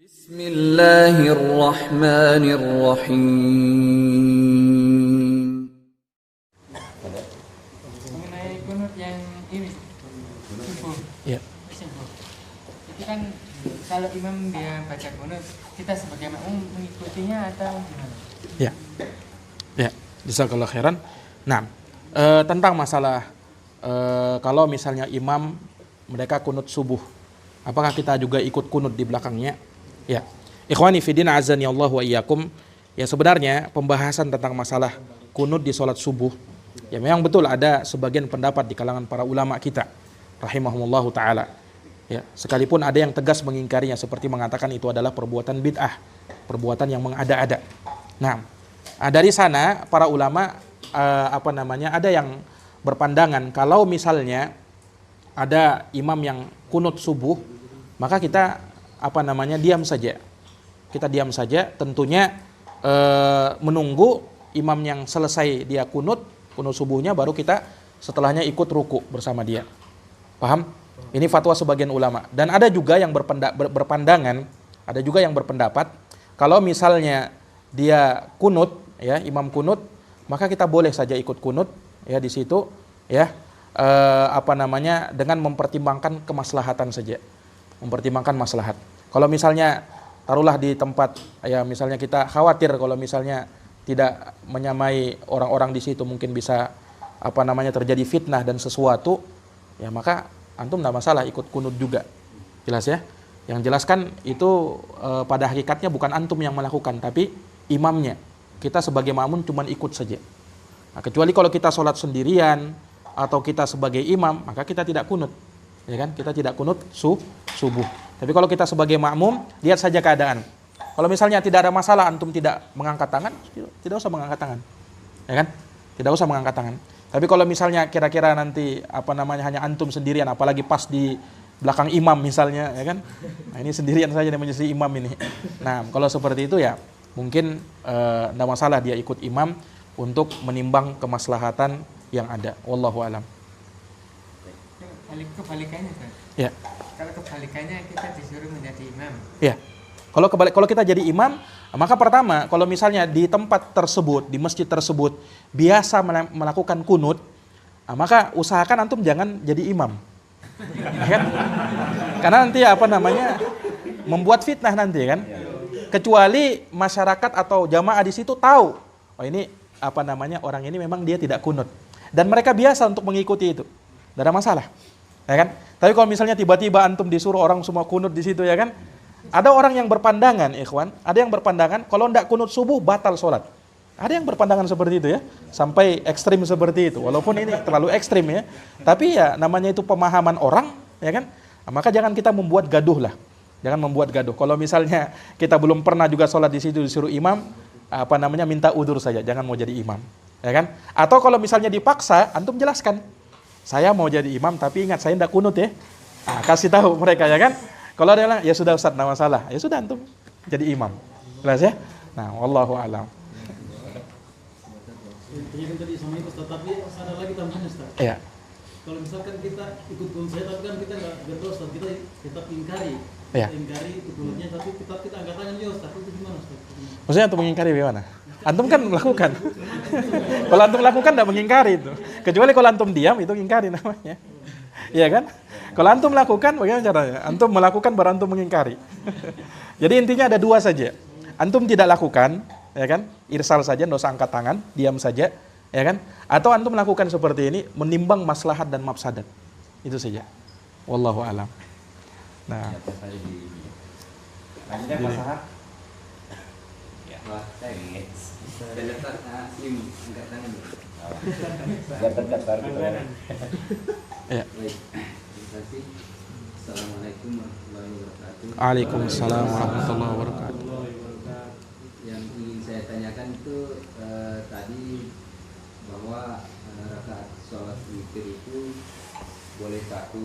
Bismillahirrahmanirrahim. Mengenai kunut yang ini subuh. Iya. Subuh. Itu kan kalau imam dia baca kunut, kita sebagai makmum mengikutinya atau gimana? Ya. Ya, jazakallahu khairan. Nah, tentang masalah kalau misalnya imam mereka kunut subuh, apakah kita juga ikut kunut di belakangnya? Ya. Ikhwani fillah azani Allah wa iyyakum. Ya, sebenarnya pembahasan tentang masalah kunut di salat subuh, ya memang betul ada sebagian pendapat di kalangan para ulama kita rahimahumullahu taala. Ya, sekalipun ada yang tegas mengingkarinya seperti mengatakan itu adalah perbuatan bid'ah, perbuatan yang mengada-ada. Nah, dari sana para ulama ada yang berpandangan kalau misalnya ada imam yang kunut subuh, maka kita diam saja. Kita diam saja, tentunya menunggu imam yang selesai dia kunut subuhnya, baru kita setelahnya ikut ruku bersama dia. Paham? Ini fatwa sebagian ulama. Dan ada juga yang berpendapat kalau misalnya dia kunut, ya imam kunut, maka kita boleh saja ikut kunut, ya di situ, ya dengan mempertimbangkan kemaslahatan saja, mempertimbangkan maslahat. Kalau misalnya taruhlah di tempat, ya misalnya kita khawatir kalau misalnya tidak menyamai orang-orang di situ mungkin bisa terjadi fitnah dan sesuatu, ya maka antum tidak masalah ikut kunut juga. Jelas ya? Yang jelaskan itu pada hakikatnya bukan antum yang melakukan, tapi imamnya. Kita sebagai makmum cuma ikut saja. Nah, kecuali kalau kita sholat sendirian atau kita sebagai imam, maka kita tidak kunut. Ya kan? Kita tidak kunut subuh. Tapi kalau kita sebagai makmum, lihat saja keadaan. Kalau misalnya tidak ada masalah, antum tidak mengangkat tangan, tidak usah mengangkat tangan. Ya kan? Tidak usah mengangkat tangan. Tapi kalau misalnya kira-kira nanti hanya antum sendirian, apalagi pas di belakang imam misalnya, ya kan? Nah, ini sendirian saja yang menjadi imam ini. Nah, kalau seperti itu ya mungkin tidak masalah dia ikut imam untuk menimbang kemaslahatan yang ada. Wallahu alam. Kebalikannya kan? Ya. Kalau kebalikannya kita disuruh menjadi imam. Ya. Kalau kita jadi imam, maka pertama, kalau misalnya di tempat tersebut, di masjid tersebut biasa melakukan kunut, maka usahakan antum jangan jadi imam. Ya kan? Karena nanti membuat fitnah nanti kan. Kecuali masyarakat atau jamaah di situ tahu, oh ini orang ini memang dia tidak kunut dan mereka biasa untuk mengikuti itu. Tidak ada masalah. Ya kan? Tapi kalau misalnya tiba-tiba antum disuruh orang semua kunut di situ, ya kan? Ada orang yang berpandangan, ikhwan, ada yang berpandangan kalau tidak kunut subuh batal sholat. Ada yang berpandangan seperti itu ya, sampai ekstrim seperti itu. Walaupun ini terlalu ekstrim ya, tapi ya namanya itu pemahaman orang, ya kan? Nah, maka jangan kita membuat gaduh lah, jangan membuat gaduh. Kalau misalnya kita belum pernah juga sholat di situ disuruh imam, minta udzur saja, jangan mau jadi imam, ya kan? Atau kalau misalnya dipaksa, antum jelaskan, saya mau jadi imam tapi ingat saya tidak kunut ya. Nah, kasih tahu mereka, ya kan? Kalau ada yang ya sudah Ustaz, tidak masalah. Ya sudah antum jadi imam. Jelas ya? Nah, wallahu alam. Intinya kan tadi sama itu Ustaz, tapi ada lagi tambahan Ustaz. Iya. Kalau misalkan kita ikut kunut saya, tapi kan kita nggak berdoa Ustaz, kita tetap ingkari. Iya. Ingkari itu kunutnya, tapi kita angkat tangan dia Ustaz, itu gimana Ustaz? Maksudnya antum mengingkari bagaimana? Antum kan melakukan. Kalau antum lakukan tidak mengingkari itu. Kecuali kalau antum diam itu ingkari namanya. Iya kan? Kalau antum lakukan bagaimana caranya? Antum melakukan baru antum mengingkari. Jadi intinya ada dua saja. Antum tidak lakukan, ya kan? Irsal saja, tidak usah angkat tangan, diam saja, ya kan? Atau antum melakukan seperti ini, menimbang maslahat dan mafsadat. Itu saja. Wallahu alam. Nah. Lanjutnya Pak Sahab. Wah, saya letak slim angkat tangan. Ya tercatat gitu ya. Ya. Baik. Terima kasih. Assalamualaikum warahmatullahi wabarakatuh. Waalaikumsalam warahmatullahi wabarakatuh. Yang ingin saya tanyakan itu tadi bahwa rakaat sholat witir itu boleh 1,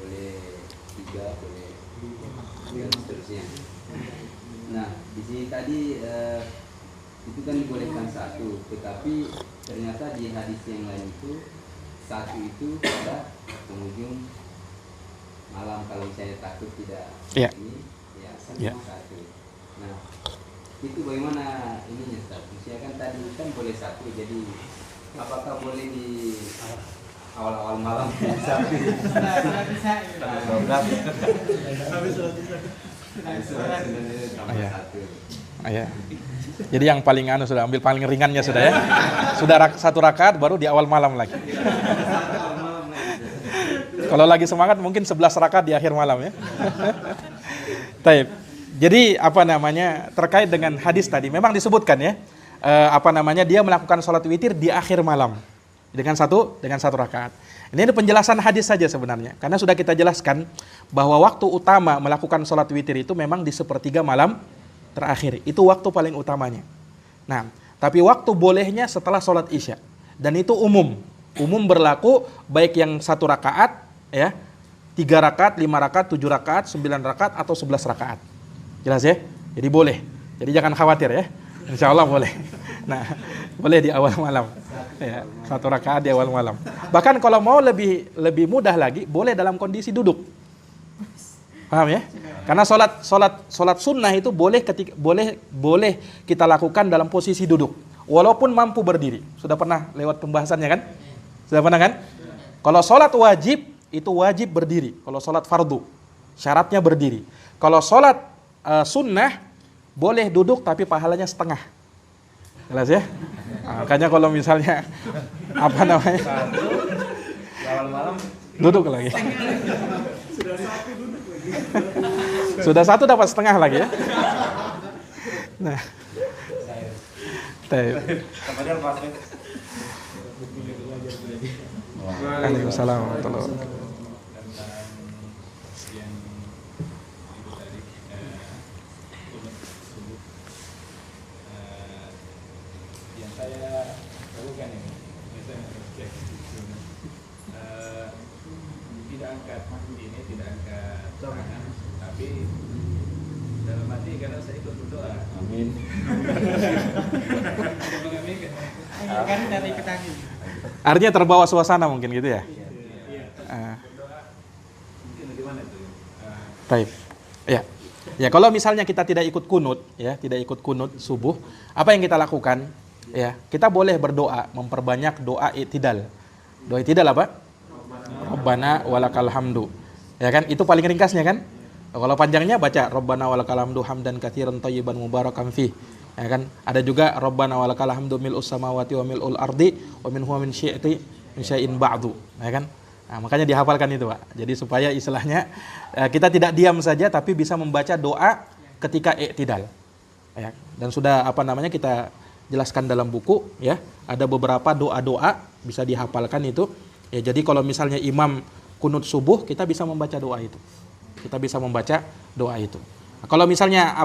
boleh 3, boleh dan seterusnya. Nah, di sini tadi itu kan dibolehkan 1, tetapi ternyata di hadis yang lain itu 1 itu pada penghujung malam kalau saya takut tidak ini Ya, satu. Nah, itu bagaimana ininya Ustaz? Misalnya kan tadi kan boleh satu, jadi apakah boleh di awal-awal malam Nah, bisa. Iya. Ya. Jadi yang paling sudah ambil paling ringannya sudah ya. Sudah satu rakaat baru di awal malam lagi. Kalau lagi semangat mungkin 11 rakaat di akhir malam ya. Taib. Jadi apa namanya terkait dengan hadis tadi memang disebutkan ya dia melakukan sholat witir di akhir malam dengan satu rakaat. Ini penjelasan hadis saja sebenarnya karena sudah kita jelaskan bahwa waktu utama melakukan sholat witir itu memang di sepertiga malam terakhir, itu waktu paling utamanya. Nah, tapi waktu bolehnya setelah sholat isya dan itu umum berlaku baik yang 1 rakaat ya, 3 rakaat, 5 rakaat, 7 rakaat, 9 rakaat atau 11 rakaat. Jelas ya? Jadi boleh. Jadi jangan khawatir ya. Insya Allah boleh. Nah, boleh di awal malam. Ya, 1 rakaat di awal malam. Bahkan kalau mau lebih mudah lagi, boleh dalam kondisi duduk. Paham ya? Karena sholat sunnah itu boleh kita lakukan dalam posisi duduk, walaupun mampu berdiri. Sudah pernah lewat pembahasannya kan? Sudah pernah kan? Kalau sholat wajib itu wajib berdiri. Kalau sholat fardu syaratnya berdiri. Kalau sholat sunnah boleh duduk tapi pahalanya setengah. Jelas ya? Nah, makanya kalau misalnya duduk lagi. Sudah 1 dapat setengah lagi ya. Nah. Waalaikumsalam warahmatullahi wabarakatuh. Yang saya lakukan ini, misalnya tidak angkat ini, tidak angkat tangan, tapi dalam hati karena saya ikut berdoa. Amin. Kan dari petani. Artinya terbawa suasana mungkin gitu ya. Berdoa mungkin bagaimana itu? Baik. Ya. Ya, kalau misalnya kita tidak ikut kunut subuh, apa yang kita lakukan? Ya, kita boleh berdoa, memperbanyak doa i'tidal. Doa i'tidal apa? Rabbana walakal hamdu. Ya kan? Itu paling ringkasnya kan? Kalau panjangnya baca Rabbana walakal hamdu hamdan katsiran thayyiban mubarakan fi. Ya kan? Ada juga Rabbana walakal hamdu mil'us samawati wa mil'ul ardi wa minhu min syai'in ba'du. Ya kan? Nah, makanya dihafalkan itu, Pak. Jadi supaya istilahnya kita tidak diam saja tapi bisa membaca doa ketika i'tidal. Ya, dan sudah kita jelaskan dalam buku ya, ada beberapa doa-doa bisa dihafalkan itu. Ya, jadi kalau misalnya imam kunut subuh, kita bisa membaca doa itu. Nah, kalau misalnya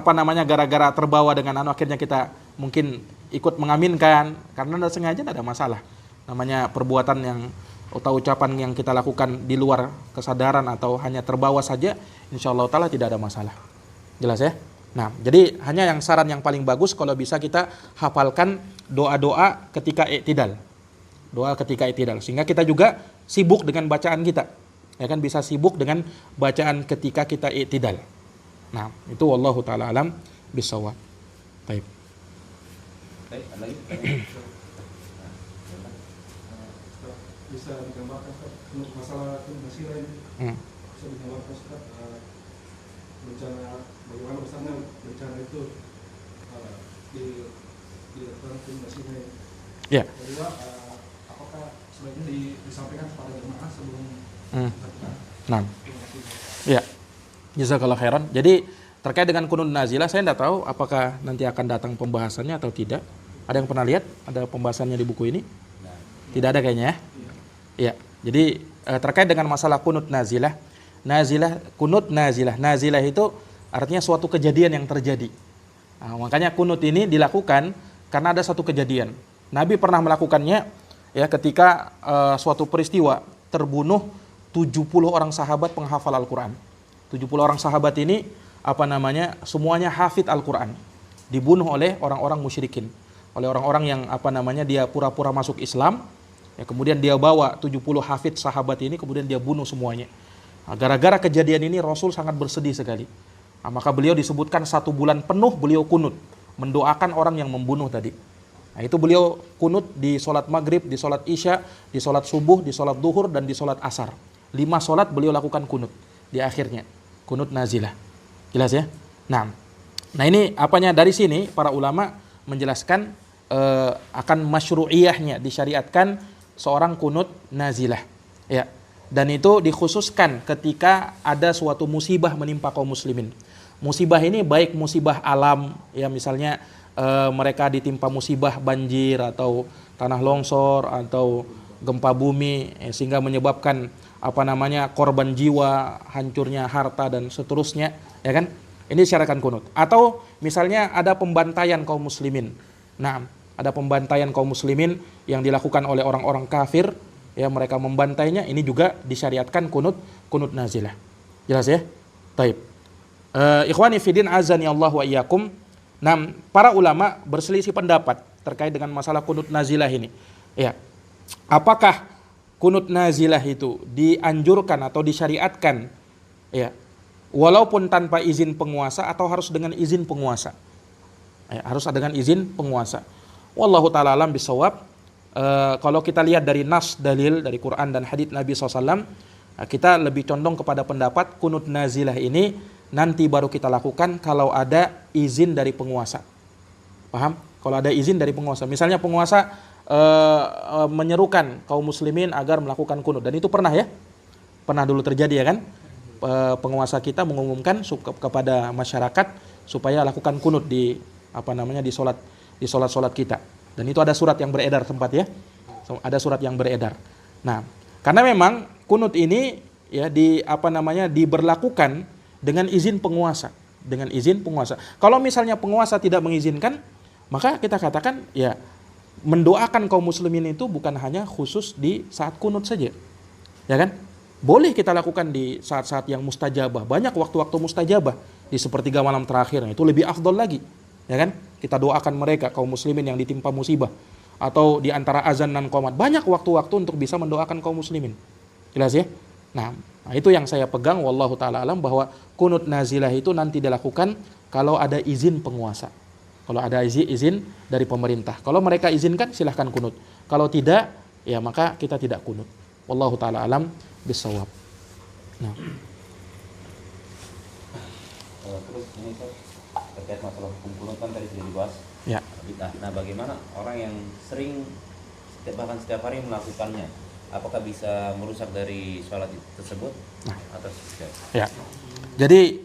gara-gara terbawa dengan akhirnya kita mungkin ikut mengaminkan karena tidak sengaja, tidak ada masalah. Namanya perbuatan yang atau ucapan yang kita lakukan di luar kesadaran atau hanya terbawa saja, insyaallah taala tidak ada masalah. Jelas ya? Nah, jadi hanya yang saran yang paling bagus kalau bisa kita hafalkan doa-doa ketika i'tidal. Doa ketika i'tidal sehingga kita juga sibuk dengan bacaan kita. Ya kan, bisa sibuk dengan bacaan ketika kita i'tidal. Nah, itu wallahu taala alam bisawab. Baik. Baik, ada lagi? Bisa digambarkan Ustaz, untuk masalah nasilah ini bisa digambarkan Ustaz, bencana bagaimana besarnya bencana itu dilakukan tim nasilah ini. Ya. Kedua, apakah sebaiknya disampaikan kepada jemaah sebelum dilakukan Nah. tim nasilah? Ya. Jazakallah khairan. Jadi terkait dengan kunut nazilah, saya tidak tahu apakah nanti akan datang pembahasannya atau tidak. Ada yang pernah lihat ada pembahasannya di buku ini? Tidak ada kayaknya ya. Ya, jadi terkait dengan masalah kunut nazilah, kunut nazilah itu artinya suatu kejadian yang terjadi. Nah, makanya kunut ini dilakukan karena ada satu kejadian. Nabi pernah melakukannya ya ketika suatu peristiwa terbunuh 70 orang sahabat penghafal Al-Quran. 70 orang sahabat ini semuanya hafid Al-Quran. Dibunuh oleh orang-orang musyrikin, oleh orang-orang yang dia pura-pura masuk Islam. Ya, kemudian dia bawa 70 hafid sahabat ini, kemudian dia bunuh semuanya. Nah, gara-gara kejadian ini Rasul sangat bersedih sekali. Nah, maka beliau disebutkan 1 bulan penuh beliau kunut, mendoakan orang yang membunuh tadi. Nah, itu beliau kunut di sholat maghrib, di sholat isya, di sholat subuh, di sholat duhur, dan di sholat asar. 5 sholat beliau lakukan kunut di akhirnya. Kunut nazilah. Jelas ya? Nah ini apanya dari sini para ulama menjelaskan akan masyru'iyahnya, disyariatkan seorang kunut nazilah. Ya. Dan itu dikhususkan ketika ada suatu musibah menimpa kaum muslimin. Musibah ini baik musibah alam, ya misalnya mereka ditimpa musibah banjir atau tanah longsor atau gempa bumi, sehingga menyebabkan korban jiwa, hancurnya harta dan seterusnya, ya kan? Ini disyariatkan kunut. Atau misalnya ada pembantaian kaum muslimin. Nah, ada pembantaian kaum muslimin yang dilakukan oleh orang-orang kafir, ya mereka membantainya, ini juga disyariatkan kunut nazilah. Jelas ya? Taib. Ikhwani fiddin azani Allah wa iyyakum. Nah, para ulama berselisih pendapat terkait dengan masalah kunut nazilah ini. Ya. Apakah kunut nazilah itu dianjurkan atau disyariatkan, ya, walaupun tanpa izin penguasa atau harus dengan izin penguasa? Ya, harus dengan izin penguasa. Wallahu taala alam bisawab. Kalau kita lihat dari nas dalil dari Quran dan hadits Nabi SAW, kita lebih condong kepada pendapat kunut nazilah ini nanti baru kita lakukan kalau ada izin dari penguasa. Paham? Kalau ada izin dari penguasa. Misalnya penguasa menyerukan kaum muslimin agar melakukan kunut. Dan itu pernah ya? Pernah dulu terjadi ya kan? Penguasa kita mengumumkan kepada masyarakat supaya lakukan kunut di sholat kita. Dan itu ada surat yang beredar tempat ya. Ada surat yang beredar. Nah, karena memang kunut ini ya diberlakukan dengan izin penguasa, Kalau misalnya penguasa tidak mengizinkan, maka kita katakan ya mendoakan kaum muslimin itu bukan hanya khusus di saat kunut saja. Ya kan? Boleh kita lakukan di saat-saat yang mustajabah. Banyak waktu-waktu mustajabah di sepertiga malam terakhir, itu lebih afdol lagi. Ya kan? Kita doakan mereka kaum muslimin yang ditimpa musibah, atau di antara azan dan qomat. Banyak waktu-waktu untuk bisa mendoakan kaum muslimin. Jelas ya? Nah, itu yang saya pegang wallahu taala alam, bahwa kunut nazilah itu nanti dilakukan kalau ada izin penguasa. Kalau ada izin dari pemerintah. Kalau mereka izinkan silahkan kunut. Kalau tidak, ya maka kita tidak kunut. Wallahu taala alam bisawab. Nah. Terus ini terkait masalah hukum kunut kan tadi sudah dibahas. Ya. Nah, bagaimana orang yang sering bahkan setiap hari melakukannya? Apakah bisa merusak dari sholat tersebut? Nah, atau tidak? Ya. Jadi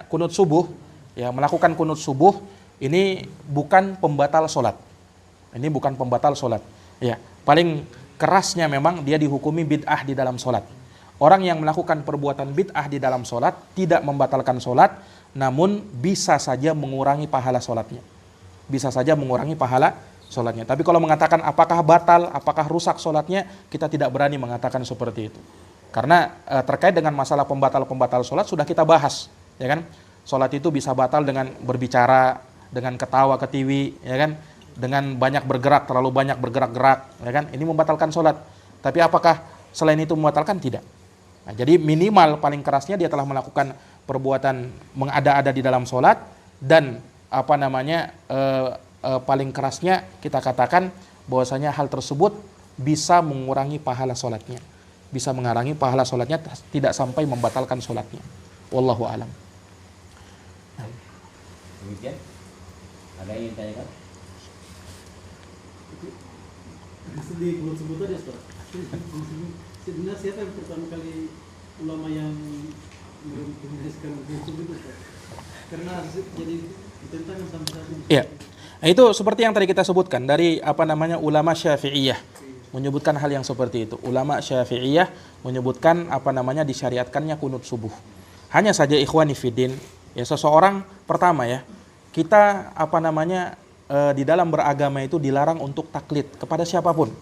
kunut subuh, ya melakukan kunut subuh ini bukan pembatal sholat. Ini bukan pembatal sholat. Ya, paling kerasnya memang dia dihukumi bid'ah di dalam sholat. Orang yang melakukan perbuatan bid'ah di dalam sholat tidak membatalkan sholat, namun bisa saja mengurangi pahala sholatnya. Bisa saja mengurangi pahala sholatnya. Tapi kalau mengatakan apakah batal, apakah rusak sholatnya, kita tidak berani mengatakan seperti itu. Karena terkait dengan masalah pembatal sholat sudah kita bahas, ya kan? Sholat itu bisa batal dengan berbicara, dengan ketawa ketiwi, ya kan? Dengan banyak bergerak, terlalu banyak bergerak-gerak, ya kan? Ini membatalkan sholat. Tapi apakah selain itu membatalkan? Tidak. Nah, jadi minimal paling kerasnya dia telah melakukan perbuatan mengada-ada di dalam sholat, dan paling kerasnya kita katakan bahwasanya hal tersebut bisa mengurangi pahala sholatnya, bisa mengurangi pahala sholatnya, tidak sampai membatalkan sholatnya. Wallahu alam. Demikian. Ada yang ingin tanyakan? Di kunut subuh tadi, Ustaz. Sebenarnya siapa yang pertama kali ulama yang merekomendasikan kunut subuh itu, Ustaz? Karena jadi ditentang sampai saat ini. Iya. Nah, itu seperti yang tadi kita sebutkan dari ulama Syafi'iyah menyebutkan hal yang seperti itu. Ulama Syafi'iyah menyebutkan disyariatkannya kunut subuh. Hanya saja ikhwani fiddin, ya seseorang pertama ya, kita di dalam beragama itu dilarang untuk taklid kepada siapapun.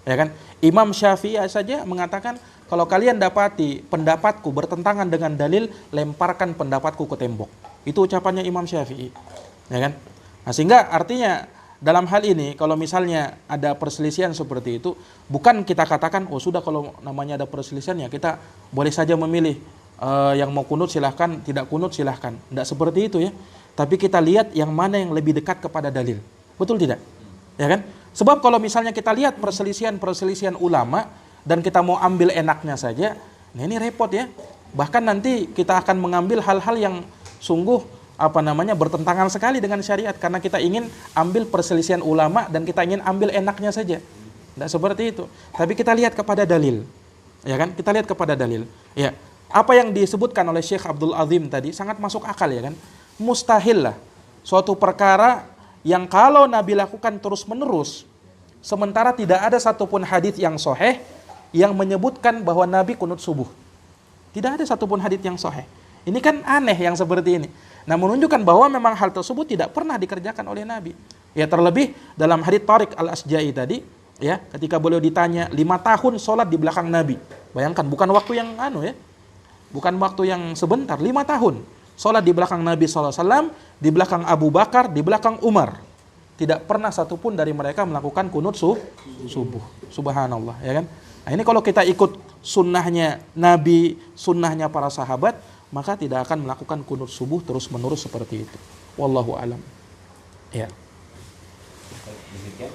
Ya kan? Imam Syafi'i saja mengatakan kalau kalian dapati pendapatku bertentangan dengan dalil, lemparkan pendapatku ke tembok. Itu ucapannya Imam Syafi'i. Ya kan? Nah, sehingga artinya dalam hal ini kalau misalnya ada perselisihan seperti itu, bukan kita katakan oh sudah kalau namanya ada perselisihan ya kita boleh saja memilih yang mau kunut silahkan, tidak kunut silahkan. Tidak seperti itu ya. Tapi kita lihat yang mana yang lebih dekat kepada dalil. Betul tidak? Ya kan? Sebab kalau misalnya kita lihat perselisihan ulama dan kita mau ambil enaknya saja, nah ini repot ya. Bahkan nanti kita akan mengambil hal-hal yang sungguh bertentangan sekali dengan syariat karena kita ingin ambil perselisihan ulama dan kita ingin ambil enaknya saja. Tidak seperti itu. Tapi kita lihat kepada dalil. Ya kan? Kita lihat kepada dalil. Ya. Apa yang disebutkan oleh Syekh Abdul Azim tadi sangat masuk akal ya kan? Mustahil lah suatu perkara yang kalau Nabi lakukan terus-menerus sementara tidak ada satupun hadis yang sahih yang menyebutkan bahwa Nabi kunut subuh. Tidak ada satupun hadis yang sahih. Ini kan aneh yang seperti ini. Nah, menunjukkan bahwa memang hal tersebut tidak pernah dikerjakan oleh Nabi. Ya, terlebih dalam hadis Tariq Al-Asja'i tadi, ya, ketika beliau ditanya 5 tahun sholat di belakang Nabi. Bayangkan, bukan waktu yang bukan waktu yang sebentar, 5 tahun. Sholat di belakang Nabi SAW, di belakang Abu Bakar, di belakang Umar. Tidak pernah satupun dari mereka melakukan kunut subuh. Subhanallah, ya kan? Nah, ini kalau kita ikut sunnahnya Nabi, sunnahnya para sahabat, maka tidak akan melakukan kunut subuh terus-menerus seperti itu. Wallahu alam. Ya. Demikian.